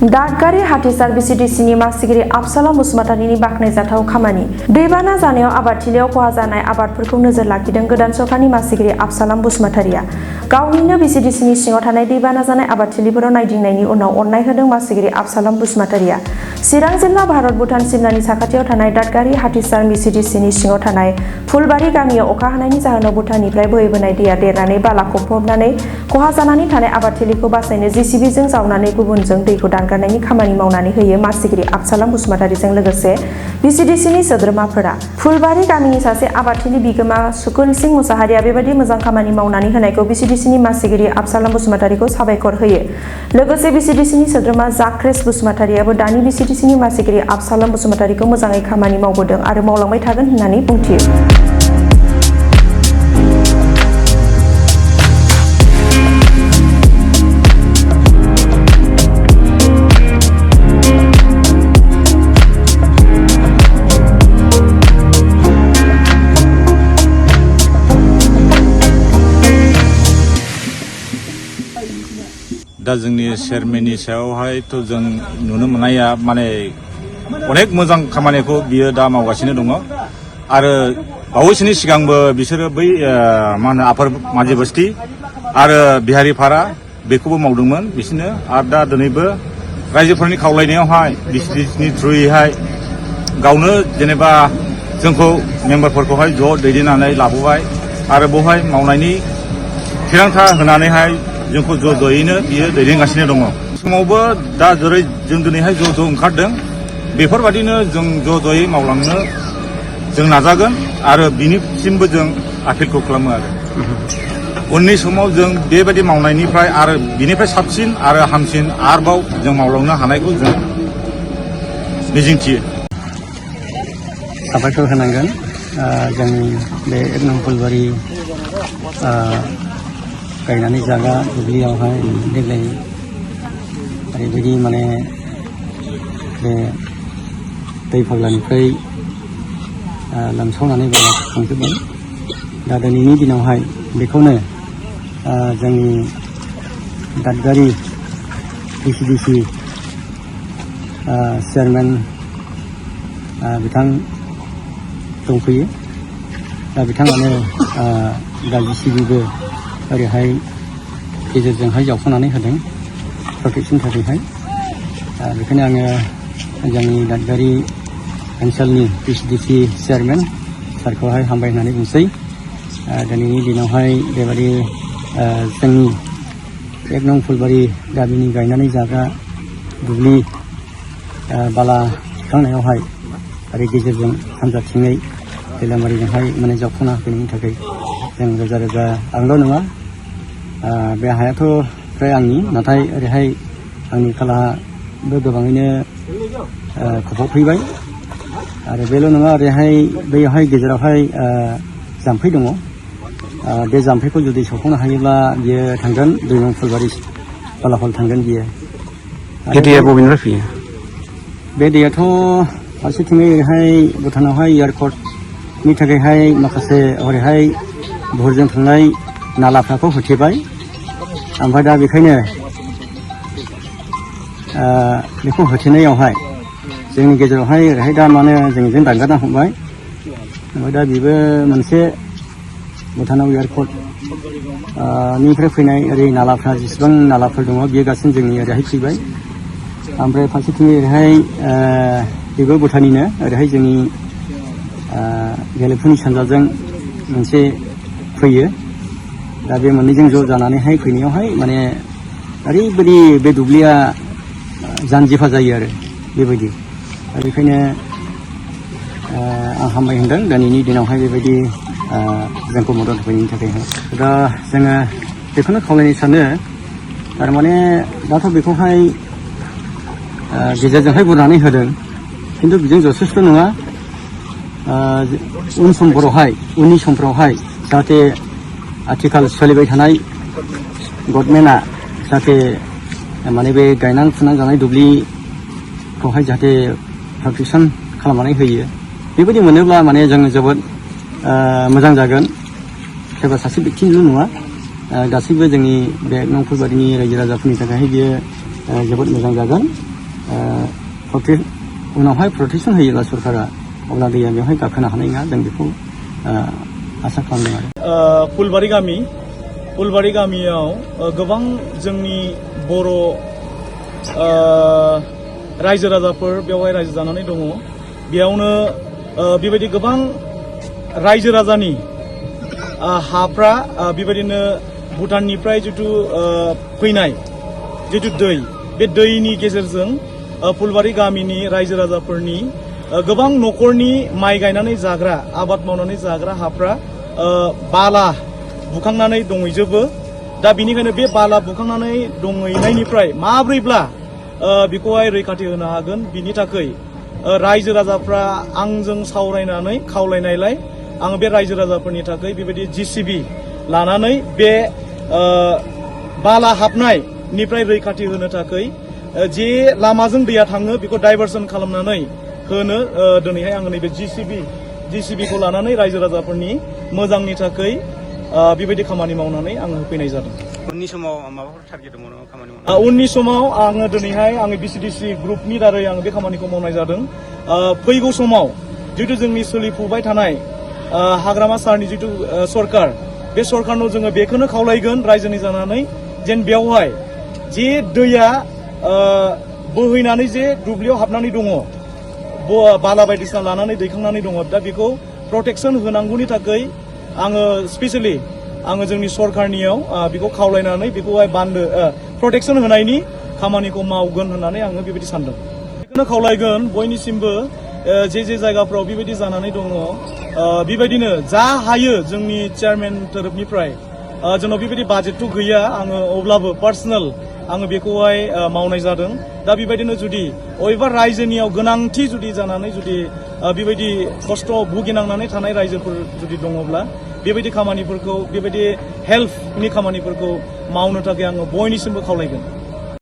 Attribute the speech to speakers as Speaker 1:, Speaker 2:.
Speaker 1: दादगारि हाथिसार बिसिडिसिनि मासिगिरि आफसालाम बसुमतारीनि बाख्नायजाथाव खामानि। दैबाना जानायाव आबादथिलियाव खहा जानाय आबादफोरखौ नोजोर लाखिदों गोदान सरकारनि मासिगिरि आफसालाम बसुमतारीया। गावनिनो बिसिडिसिनि सिङाव थानाय दैबाना जानाय आबादथिलिफोराव नायदिंनायनि उनाव अननाय होदों मासिगिरि आफसालाम बसुमतारीया। चिरां जिल्ला भारत भुटान सिमनानि साखाथियाव थानाय दादगारि हाथिसार बिसिडिसिनि सिङाव थानाय फुलबारि गामियाव अखा हानायनि जाहोनाव भुटाननिफ्राय बोहैबोनाय दैया देरनानै बाला फबनानै खहा जानानै थानाय आबादथिलिखौ बासायनो जेसिबिजों जावनानै गुबुनजों दैखौ दानगारनायनि खामानि मावनानै होयो मासिगिरि आफसालाम बसुमतारीजों लोगोसे बिसिडिसिनि सोद्रोमाफोरा। फुलबारि गामिनि सासे आबादथिलि बिगोमा सुकुन सिं मुसाहारिया बेबायदि मोजां खामानि मावनानै होनायखौ बिसिडिसिनि मासिगिरि आफसालाम बसुमतारीखौ साबायखर होयो। लोगोसे बिसिडिसिनि सोद्रोमा जाक्रेस बसुमतारीयाबो दानि बिसिडिसिनि मासिगिरि आफसालाम बसुमतारीखौ मोजाङै खामानि मावबोदों आरो मावलांबाय थागोन होननानै बुंथियो।
Speaker 2: दा जोंनि चेयारमेननि सायावहायथ' जों नुनो मोननाया माने अनेक मोजां खामानिखौ बियो दा मावगासिनो दङ आरो बावैसोनि सिगांबो बिसोरो बै मा होनो आफार माजि बस्ति आरो बिहारिपारा बेखौबो मावदोंमोन बिसोरनो आरो दा दिनैबो रायजोफोरनि खावलायनायावहाय बिसिडिसिनि थ्रुयैहाय गावनो जेनेबा जोंखौ मेम्बारफोरखौहाय ज' दैदेननानै लाबोबाय आरो बेवहाय मावनायनि थिरांथा होनानैहाय जोंखौ ज' ज'यैनो बियो दैदेनगासिनो दङ। समावबो दा जेरै जों दिनैहाय ज' ज' ओंखारदों बेफोरबादिनो जों ज' ज'यै मावलांनो जों नाजागोन आरो बिनिसिमबो जों आपिलखौ खालामो आरो उननि समाव जों बेबायदि मावनायनिफ्राय आरो बिनिफ्राय साबसिन आरो हामसिन आरोबाव जों मावलांनो हानायखौ जों मिजिंथियो।
Speaker 3: साबायखर होनांगोन जोंनि बे एक नं फुलबारि गायनानै जागा दुब्लियावहाय देग्लाय ओरैबायदि माने बे दै फाग्लानिफ्राय लोमसावनानै बाला थांजोब्बाय। दा दिनैनि दिनावहाय बेखौनो जोंनि दादगारि बिसिडिसि चेयारमेन बिथां दंफैयो। दा बिथाङानो दा जेसिबिबो ओरैहाय गेजेरजोंहाय जावख'नानै होदों प्रटेक्सननि थाखायहाय। बेखायनो आङो जोंनि दादगारि ओनसोलनि बिसिडिसि चेयारमेन सारखौहाय हामबाय होननानै बुंसै। दिनैनि दिनावहाय बेबायदि जोंनि एक नं फुलबारि गामिनि गायनानै जाग्रा दुब्लि बाला थिखांनायावहाय आरो गेजेरजों सानजाथिङै दैलामारिजोंहाय माने जावख'ना होफैनायनि थाखाय जों रोजा रोजा आंल' नङा बे हायाथ' फ्राय आंनि नाथाय ओरैहाय आंनि खालाहाबो गोबाङैनो खफबफैबाय आरो बेल' नङा ओरैहाय बैयावहाय गेजेरावहाय जाम्फै दङ। बे जाम्फैखौ जुदि सौख'नो हायोब्ला बियो थांगोन 2 नं फुलबारि बालाफल थांगोन बियो।
Speaker 4: बे दैया बबेनिफ्राय फैयो?
Speaker 3: बे दैयाथ' फारसेथिङै ओरैहाय भुटानावहाय एयारपर्टनि थाखायहाय माखासे ओरैहाय भुरजों थांनाय नालाफ्राखौ होथेबाय। ओमफ्राय दा बेखायनो बेखौ होथेनायावहाय जोंनि गेजेरावहाय ओरैहाय दा माने जोंजों दानगारना हमबाय। ओमफ्राय दा बेबो मोनसे भुटानाव एयारपर्ट निफ्राय फैनाय ओरै नालाफ्रा जेसेबां नालाफोर दङ बियो गासिनो जोंनि ओरैहाय फैबाय। ओमफ्राय फारसेथिं ओरैहाय बेबो भुटाननिनो ओरैहाय जोंनि गेलेफुनि सानजाजों मोनसे फैयो। दा बे मोननैजों ज' जानानैहाय फैनायावहाय माने ओरैबायदि बे दुब्लिया जानजिफा जायो आरो बेबायदि। दा बेखायनो आं हामबाय होनदों दिनैनि दिनावहाय बेबायदि जोंखौ मदद होफैनायनि थाखायहाय। दा जोङो बेखौनो खावलायनो सानो थारमाने दाथ' बेखौहाय गेजेरजोंहाय बुरनानै होदों खिन्थु बेजों जथेस्थ' नङा। उननि समफोरावहाय जाहाथे आथिखाल सोलिबाय थानाय गभर्नमेन्टआ जाहाथे माने बे गायनानै फुनानै जानाय दुब्लिखौहाय जाहाथे प्रटेक्सन खालामनानै होयो बेबायदि मोनोब्ला माने जोङो जोबोद मोजां जागोन। सोरबा सासे व्यक्तिनिल' नङा गासैबो जोंनि बे नंफुरबारिनि रायजो राजाफोरनि थाखाय बियो जोबोद मोजां जागोन। उनावहाय प्रटेक्सन होयोब्ला सरकारा अब्ला दैया बेवहाय गाखोनो हानाय नङा जों बेखौ आसा खालामदों आरो
Speaker 5: फुलबारि गामियाव गोबां जोंनि बर' रायजो राजाफोर बेवहाय रायजो जानानै दङ बेयावनो बेबायदि गोबां रायजो राजानि हाफ्रा बेबायदिनो भुटाननिफ्राय जितु फैनाय जितु दै बे दैनि गेजेरजों फुलबारि गामिनि रायजो राजाफोरनि गोबां न'खरनि माइ गायनानै जाग्रा आबाद मावनानै जाग्रा हाफ्रा बाला बुखांनानै दंहैजोबो दा बिनिखायनो बे बाला बुखांनानै दंहैनायनिफ्राय माब्रैब्ला बेखौहाय रैखाथि होनो हागोन बिनि थाखाय रायजो राजाफ्रा आंजों सावरायनानै खावलायनायलाय आङो बे रायजो राजाफोरनि थाखाय बेबायदि जिसिबि लानानै बे बाला हाबनायनिफ्राय रैखाथि होनो थाखाय जे लामाजों दैया थाङो बेखौ डाइभारसन खालामनानै होनो दिनैहाय आङो नैबे जिसिबिखौ लानानै रायजो राजाफोरनि मोजांनि थाखाय बेबायदि खामानि मावनानै आङो होफैनाय जादों।
Speaker 4: उननि समाव माबाफोर टारगेट दङ नामा खामानि मावनो?
Speaker 5: उननि समाव आङो दिनैहाय आङो बिसिडिसि ग्रुपनि दारै आङो बे खामानिखौ मावनाय जादों। फैगौ समाव जितु जोंनि सोलिफुबाय थानाय हाग्रामा सारनि जितु सरकार बे सरकारनाव जोङो बेखौनो खावलायगोन रायजोनि जानानै जेन बेवहाय जे दैया बोहैनानै जे दुब्लियाव हाबनानै दङ बाला बायदिसिना लानानै दैखांनानै दङ दा बेखौ प्रटेक्सन होनांगौनि थाखाय आङो स्पेसियेलि आङो जोंनि सरकारनियाव बेखौ खावलायनानै बेखौहाय बान्दो प्रटेक्सन होनायनि खामानिखौ मावगोन होननानै आङो बेबायदि सानदों। बेखौनो खावलायगोन बयनिसिमबो जे जायगाफ्राव बेबायदि जानानै दङ बेबायदिनो जा हायो जोंनि चेयारमेन तरफनिफ्राय जोंनाव बेबायदि बाजेटथ' गैया आङो अब्लाबो पार्सनेल आङो बेखौहाय मावनाय जादों। दा बेबायदिनो जुदि अबेबा रायजोनियाव गोनांथि जुदि जानानै जुदि बेबायदि खस्थ' भुगिनांनानै थानाय रायजोफोर जुदि दङब्ला बेबायदि खामानिफोरखौ बेबायदि हेल्पनि खामानिफोरखौ मावनो थाखाय आङो बयनिसिमबो खावलायगोन।